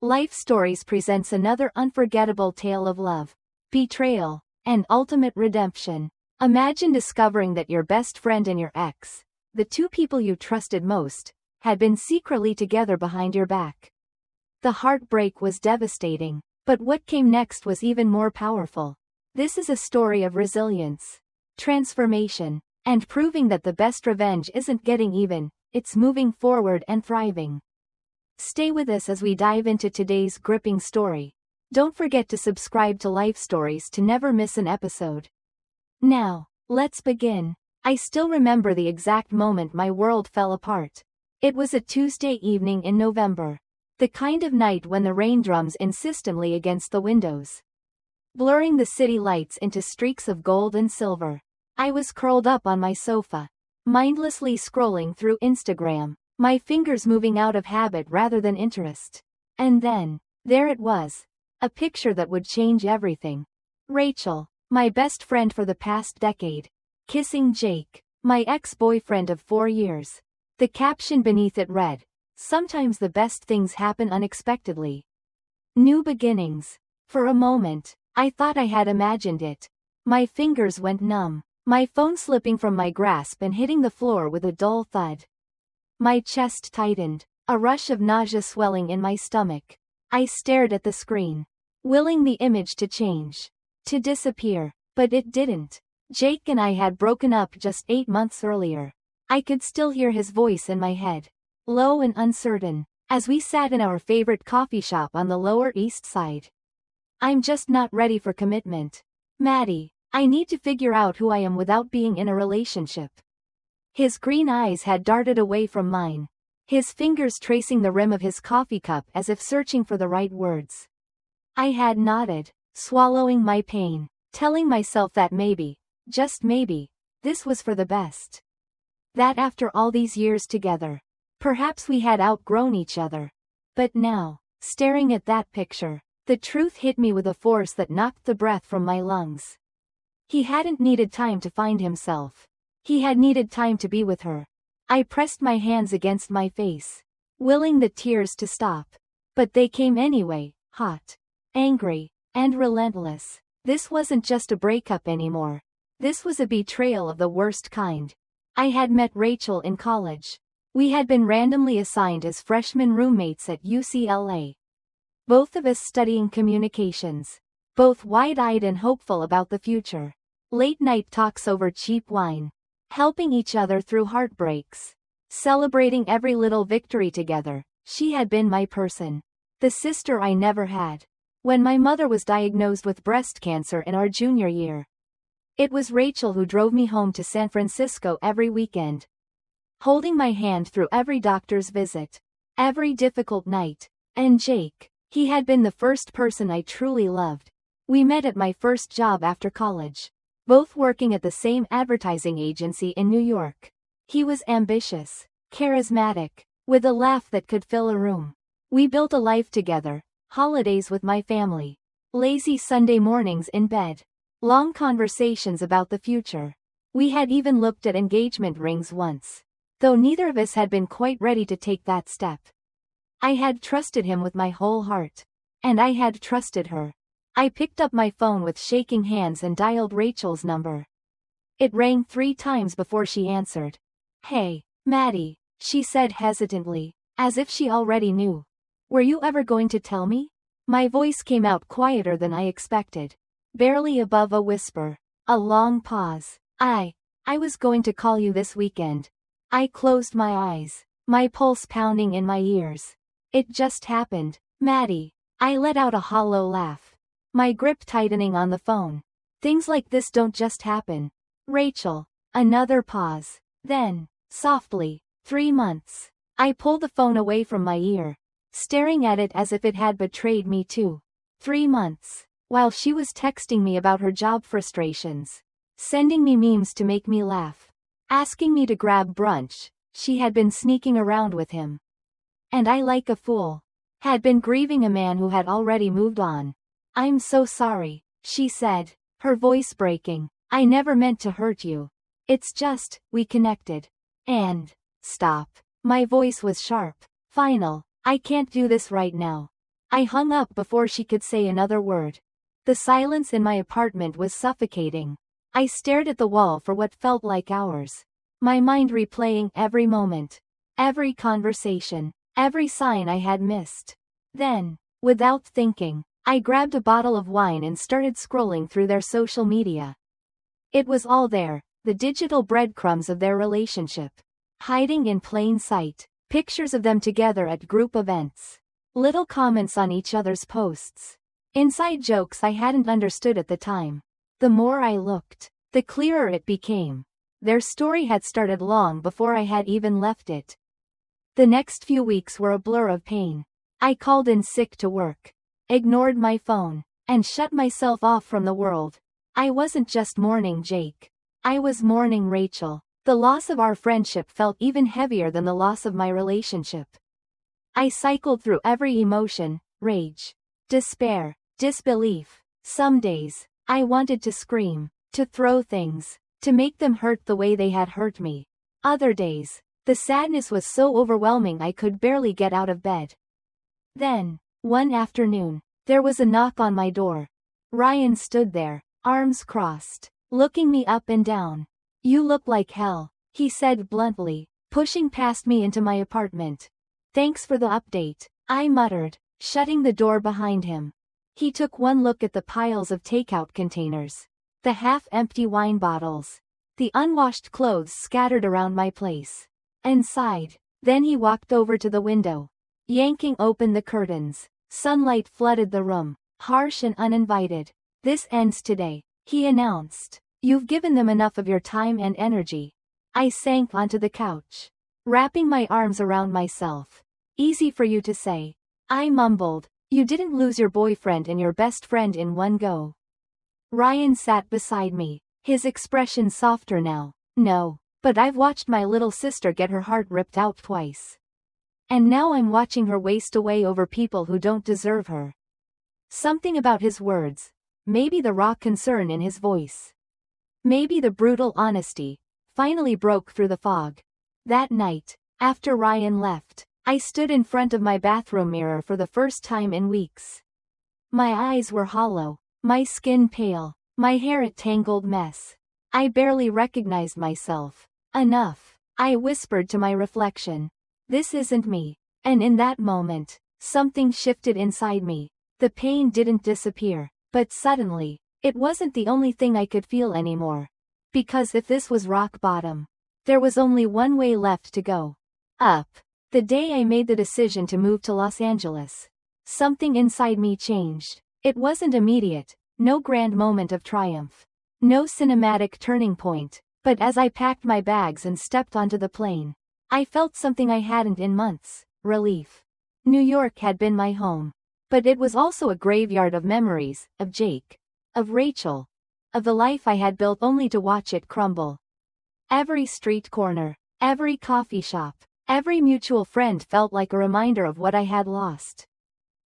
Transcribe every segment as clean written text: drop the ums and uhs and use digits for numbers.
Life Stories presents another unforgettable tale of love, betrayal, and ultimate redemption. Imagine discovering that your best friend and your ex, the two people you trusted most, had been secretly together behind your back. The heartbreak was devastating, but what came next was even more powerful. This is a story of resilience, transformation, and proving that the best revenge isn't getting even, it's moving forward and thriving. Stay with us as we dive into today's gripping story. Don't forget to subscribe to Life Stories to never miss an episode. Now, let's begin. I still remember the exact moment my world fell apart. It was a Tuesday evening in November. The kind of night when the rain drums insistently against the windows, blurring the city lights into streaks of gold and silver. I was curled up on my sofa, mindlessly scrolling through Instagram, my fingers moving out of habit rather than interest. And then, there it was. A picture that would change everything. Rachel, my best friend for the past decade, kissing Jake, my ex-boyfriend of 4 years. The caption beneath it read, "Sometimes the best things happen unexpectedly. New beginnings." For a moment, I thought I had imagined it. My fingers went numb, my phone slipping from my grasp and hitting the floor with a dull thud. My chest tightened, a rush of nausea swelling in my stomach. I stared at the screen, willing the image to change, to disappear, but it didn't. Jake and I had broken up just 8 months earlier. I could still hear his voice in my head, low and uncertain, as we sat in our favorite coffee shop on the Lower East Side. "I'm just not ready for commitment, Maddie. I need to figure out who I am without being in a relationship." His green eyes had darted away from mine, his fingers tracing the rim of his coffee cup as if searching for the right words. I had nodded, swallowing my pain, telling myself that maybe, just maybe, this was for the best. That after all these years together, perhaps we had outgrown each other. But now, staring at that picture, the truth hit me with a force that knocked the breath from my lungs. He hadn't needed time to find himself. He had needed time to be with her. I pressed my hands against my face, willing the tears to stop. But they came anyway, hot, angry, and relentless. This wasn't just a breakup anymore. This was a betrayal of the worst kind. I had met Rachel in college. We had been randomly assigned as freshman roommates at UCLA. Both of us studying communications. Both wide-eyed and hopeful about the future. Late-night talks over cheap wine. Helping each other through heartbreaks. Celebrating every little victory together. She had been my person. The sister I never had. When my mother was diagnosed with breast cancer in our junior year, it was Rachel who drove me home to San Francisco every weekend, holding my hand through every doctor's visit, every difficult night. And Jake, he had been the first person I truly loved. We met at my first job after college, both working at the same advertising agency in New York. He was ambitious, charismatic, with a laugh that could fill a room. We built a life together, holidays with my family, lazy Sunday mornings in bed, long conversations about the future. We had even looked at engagement rings once, though neither of us had been quite ready to take that step. I had trusted him with my whole heart, and I had trusted her. I picked up my phone with shaking hands and dialed Rachel's number. It rang 3 times before she answered. "Hey, Maddie," she said hesitantly, as if she already knew. "Were you ever going to tell me?" My voice came out quieter than I expected, barely above a whisper. A long pause. I was going to call you this weekend." I closed my eyes, my pulse pounding in my ears. "It just happened, Maddie." I let out a hollow laugh, my grip tightening on the phone. "Things like this don't just happen, Rachel." Another pause. Then, softly, 3 months. I pulled the phone away from my ear, staring at it as if it had betrayed me too. 3 months. While she was texting me about her job frustrations, sending me memes to make me laugh, asking me to grab brunch, she had been sneaking around with him. And I, like a fool, had been grieving a man who had already moved on. "I'm so sorry," she said, her voice breaking. "I never meant to hurt you. It's just, we connected." And, stop. My voice was sharp, final. "I can't do this right now. I hung up before she could say another word. The silence in my apartment was suffocating. I stared at the wall for what felt like hours. My mind replaying every moment, every conversation, every sign I had missed. Then, without thinking, I grabbed a bottle of wine and started scrolling through their social media. It was all there, the digital breadcrumbs of their relationship. Hiding in plain sight, pictures of them together at group events. Little comments on each other's posts. Inside jokes I hadn't understood at the time. The more I looked, the clearer it became. Their story had started long before I had even left it. The next few weeks were a blur of pain. I called in sick to work, ignored my phone, and shut myself off from the world. I wasn't just mourning Jake. I was mourning Rachel. The loss of our friendship felt even heavier than the loss of my relationship. I cycled through every emotion: rage, despair, disbelief. Some days, I wanted to scream, to throw things, to make them hurt the way they had hurt me. Other days, the sadness was so overwhelming I could barely get out of bed. Then, one afternoon, there was a knock on my door. Ryan stood there, arms crossed, looking me up and down. "You look like hell," he said bluntly, pushing past me into my apartment. "Thanks for the update," I muttered, shutting the door behind him. He took one look at the piles of takeout containers, the half-empty wine bottles, the unwashed clothes scattered around my place, and sighed. Then he walked over to the window, yanking open the curtains. Sunlight flooded the room, harsh and uninvited. "This ends today," he announced. "You've given them enough of your time and energy." I sank onto the couch, wrapping my arms around myself. "Easy for you to say," I mumbled. "You didn't lose your boyfriend and your best friend in one go." Ryan sat beside me, his expression softer now. "No, but I've watched my little sister get her heart ripped out twice. And now I'm watching her waste away over people who don't deserve her." Something about his words, maybe the raw concern in his voice, maybe the brutal honesty, finally broke through the fog. That night, after Ryan left, I stood in front of my bathroom mirror for the first time in weeks. My eyes were hollow, my skin pale, my hair a tangled mess. I barely recognized myself. "Enough," I whispered to my reflection. "This isn't me." And in that moment, something shifted inside me. The pain didn't disappear, but suddenly, it wasn't the only thing I could feel anymore. Because if this was rock bottom, there was only one way left to go: up. The day I made the decision to move to Los Angeles, something inside me changed. It wasn't immediate, no grand moment of triumph, no cinematic turning point, but as I packed my bags and stepped onto the plane, I felt something I hadn't in months: relief. New York had been my home, but it was also a graveyard of memories, of Jake, of Rachel, of the life I had built only to watch it crumble. Every street corner, every coffee shop, every mutual friend felt like a reminder of what I had lost.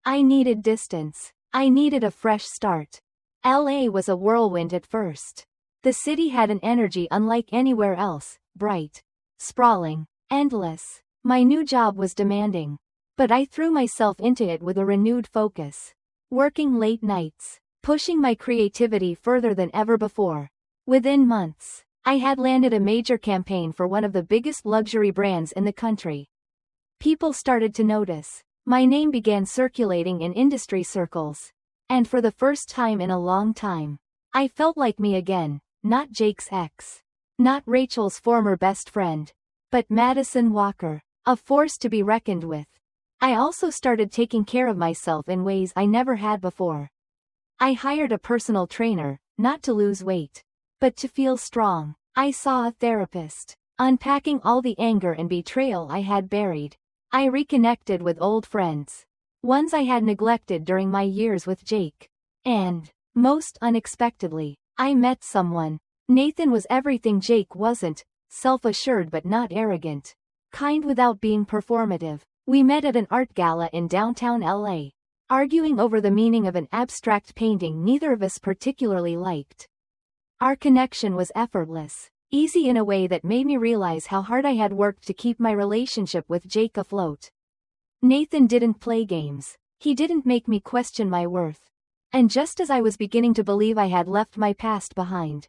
I needed distance. I needed a fresh start. LA was a whirlwind at first. The city had an energy unlike anywhere else: bright, sprawling, endless. My new job was demanding, but I threw myself into it with a renewed focus. Working late nights, pushing my creativity further than ever before. Within months, I had landed a major campaign for one of the biggest luxury brands in the country. People started to notice. My name began circulating in industry circles. And for the first time in a long time, I felt like me again, not Jake's ex, not Rachel's former best friend, but Madison Walker, a force to be reckoned with. I also started taking care of myself in ways I never had before. I hired a personal trainer, not to lose weight, but to feel strong. I saw a therapist, unpacking all the anger and betrayal I had buried. I reconnected with old friends, ones I had neglected during my years with Jake. And, most unexpectedly, I met someone. Nathan was everything Jake wasn't: self-assured but not arrogant, kind without being performative. We met at an art gala in downtown LA, arguing over the meaning of an abstract painting neither of us particularly liked. Our connection was effortless, easy in a way that made me realize how hard I had worked to keep my relationship with Jake afloat. Nathan didn't play games. He didn't make me question my worth. And just as I was beginning to believe I had left my past behind,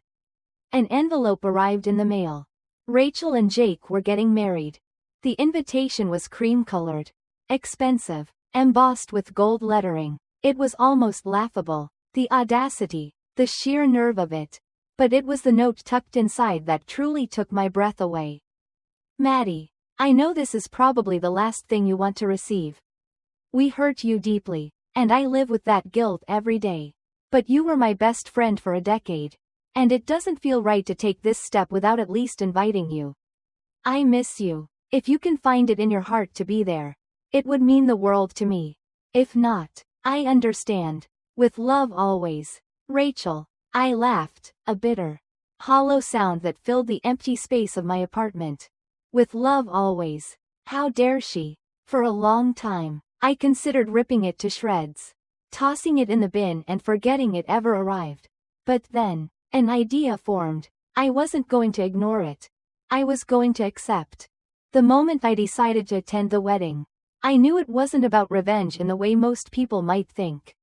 an envelope arrived in the mail. Rachel and Jake were getting married. The invitation was cream-colored, expensive, embossed with gold lettering. It was almost laughable. The audacity, the sheer nerve of it. But it was the note tucked inside that truly took my breath away. Maddie, I know this is probably the last thing you want to receive. We hurt you deeply, and I live with that guilt every day. But you were my best friend for a decade. And it doesn't feel right to take this step without at least inviting you. I miss you. If you can find it in your heart to be there, it would mean the world to me. If not, I understand. With love always. Rachel. I laughed, a bitter, hollow sound that filled the empty space of my apartment. With love always. How dare she? For a long time, I considered ripping it to shreds, tossing it in the bin and forgetting it ever arrived. But then, an idea formed. I wasn't going to ignore it. I was going to accept. The moment I decided to attend the wedding, I knew it wasn't about revenge in the way most people might think.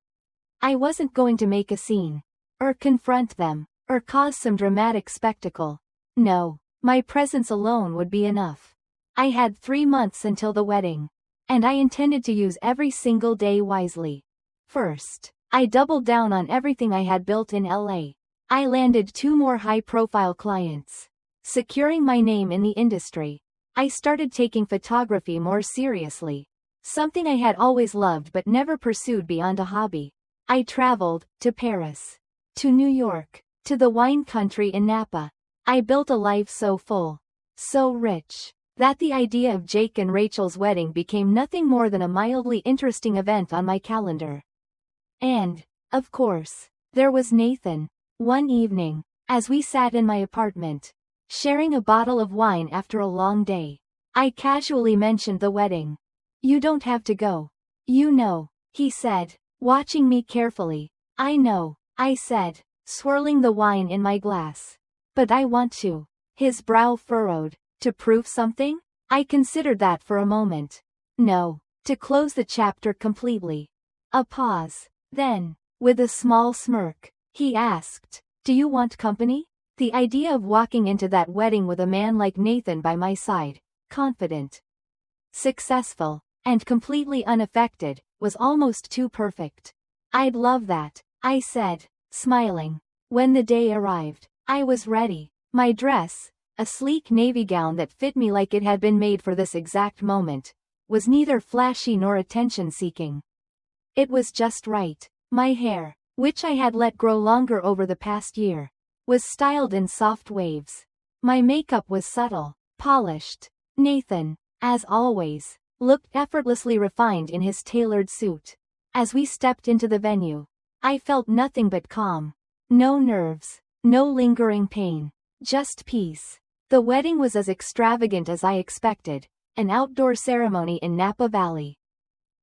I wasn't going to make a scene, or confront them, or cause some dramatic spectacle. No, my presence alone would be enough. I had 3 months until the wedding, and I intended to use every single day wisely. First, I doubled down on everything I had built in LA. I landed 2 more high-profile clients, securing my name in the industry. I started taking photography more seriously, something I had always loved but never pursued beyond a hobby. I traveled, to Paris, to New York, to the wine country in Napa. I built a life so full, so rich, that the idea of Jake and Rachel's wedding became nothing more than a mildly interesting event on my calendar. And, of course, there was Nathan. One evening, as we sat in my apartment, sharing a bottle of wine after a long day, I casually mentioned the wedding. You don't have to go. You know, he said, watching me carefully. I know, I said, swirling the wine in my glass. But I want to. His brow furrowed. To prove something? I considered that for a moment. No, to close the chapter completely. A pause. Then, with a small smirk, he asked, do you want company? The idea of walking into that wedding with a man like Nathan by my side, confident, successful, and completely unaffected, was almost too perfect. I'd love that, I said, smiling. When the day arrived, I was ready. My dress, a sleek navy gown that fit me like it had been made for this exact moment, was neither flashy nor attention-seeking. It was just right. My hair, which I had let grow longer over the past year, was styled in soft waves. My makeup was subtle, polished. Nathan, as always, looked effortlessly refined in his tailored suit. As we stepped into the venue, I felt nothing but calm. No nerves, no lingering pain, just peace. The wedding was as extravagant as I expected, an outdoor ceremony in Napa Valley.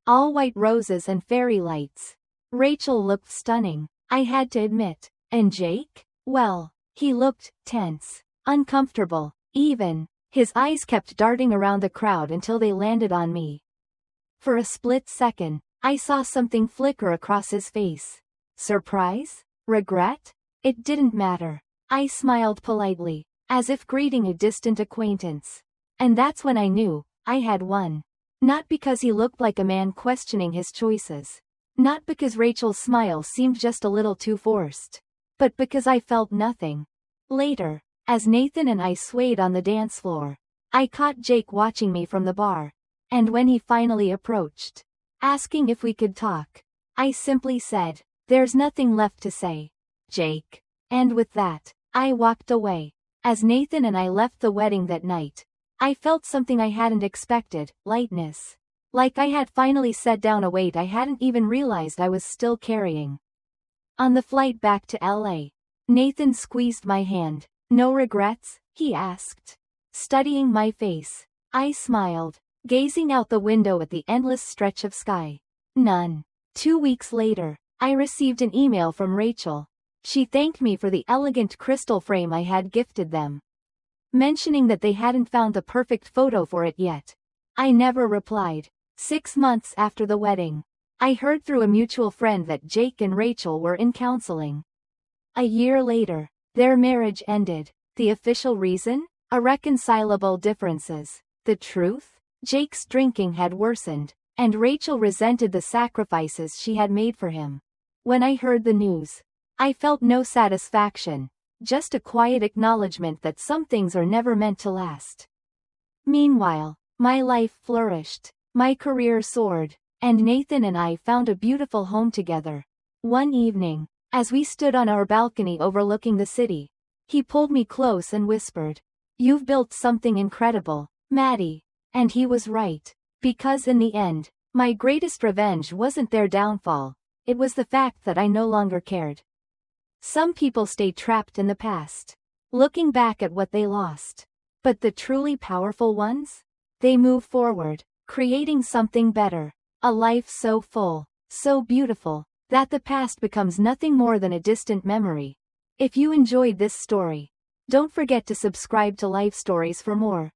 All white roses and fairy lights. Rachel looked stunning, I had to admit. And Jake? Well, he looked tense, uncomfortable, even. His eyes kept darting around the crowd until they landed on me. For a split second, I saw something flicker across his face. Surprise? Regret? It didn't matter. I smiled politely, as if greeting a distant acquaintance. And that's when I knew I had won. Not because he looked like a man questioning his choices. Not because Rachel's smile seemed just a little too forced. But because I felt nothing. Later, as Nathan and I swayed on the dance floor, I caught Jake watching me from the bar. And when he finally approached, asking if we could talk, I simply said, there's nothing left to say, Jake. And with that, I walked away. As Nathan and I left the wedding that night, I felt something I hadn't expected, lightness. Like I had finally set down a weight I hadn't even realized I was still carrying. On the flight back to LA, Nathan squeezed my hand. No regrets? He asked. Studying my face, I smiled, gazing out the window at the endless stretch of sky. None. 2 weeks later, I received an email from Rachel. She thanked me for the elegant crystal frame I had gifted them, mentioning that they hadn't found the perfect photo for it yet. I never replied. 6 months after the wedding, I heard through a mutual friend that Jake and Rachel were in counseling. A year later, their marriage ended. The official reason? Irreconcilable differences. The truth? Jake's drinking had worsened, and Rachel resented the sacrifices she had made for him. When I heard the news, I felt no satisfaction, just a quiet acknowledgement that some things are never meant to last. Meanwhile, my life flourished, my career soared, and Nathan and I found a beautiful home together. One evening, as we stood on our balcony overlooking the city, he pulled me close and whispered, "You've built something incredible, Maddie." And he was right. Because in the end, my greatest revenge wasn't their downfall, it was the fact that I no longer cared. Some people stay trapped in the past, looking back at what they lost. But the truly powerful ones? They move forward, creating something better. A life so full, so beautiful, that the past becomes nothing more than a distant memory. If you enjoyed this story, don't forget to subscribe to Life Stories for more.